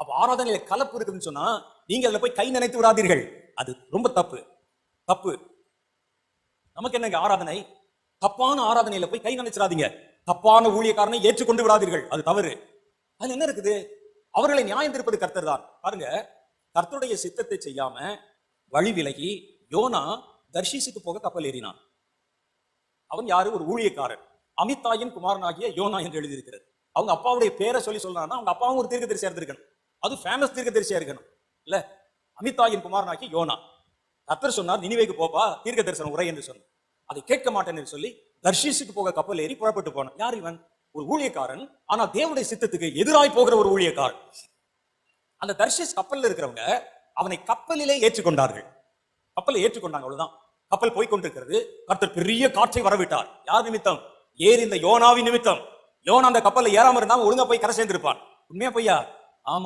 அப்ப ஆராதனையில கலப்பு இருக்குதுன்னு சொன்னா நீங்க அதுல போய் கை நினைத்து விடாதீர்கள். அது ரொம்ப தப்பு. தப்பு. நமக்கு என்னங்க ஆராதனை? தப்பான ஆராதனையில போய் கை நினைச்சிடாதீங்க. தப்பான ஊழியக்காரனை ஏற்றுக்கொண்டு விடாதீர்கள். அது தவறு. அது என்ன இருக்குது? அவர்களை நியாயம் தீர்ப்பது கர்த்தர் தான். பாருங்க, கர்த்தருடைய சித்தத்தை செய்யாம வழி விலகி யோனா தர்ஷீசுக்கு போக கப்பல் ஏறினான். அவன் யாரு? ஒரு ஊழியக்காரன். அமித்தாயின் குமாரனாகிய யோனா என்று எழுதியிருக்கிறது. அவங்க அப்பாவுடைய பேரை சொல்லி சொல்றாங்கன்னா அவங்க அப்பாவும் ஒரு தீர்க்கதரிசியா இருந்திருக்கணும். அது ஃபேமஸ் தீர்க்கதரிசியா இருக்கணும் இல்ல? அமித்தாயின் குமாரனாகிய யோனா. கர்த்தர் சொன்னார், நினிவேக்கு போப்பா, தீர்க்க தரிசனம் உரை என்று சொன்னார். அதை கேட்க மாட்டேன்னு சொல்லி தர்ஷீசுக்கு போக கப்பல் ஏறி புறப்பட்டு போனான். யார் இவன்? ஒரு ஊழியக்காரன். ஆனா தேவனுடைய சித்தத்துக்கு எதிராய் போகிற ஒரு ஊழியக்காரன். அந்த தர்ஷீஸ் கப்பல்ல இருக்கிறவங்க அவனை கப்பலிலே ஏற்றுக்கொண்டார்கள். கப்பலை ஏற்றுக்கொண்டாங்க, அவ்வளவுதான். கப்பல் போய் கொண்டிருக்கிறது. கர்த்தர் பெரிய காற்றை வரவிட்டார். யார் நிமித்தம்? ஏறி இந்த யோனாவின் நிமித்தம். யோனா அந்த கப்பல்ல ஏறாம இருந்தா ஒழுங்கா போய் கரை சேர்ந்திருப்பான். உண்மையா பொய்யா?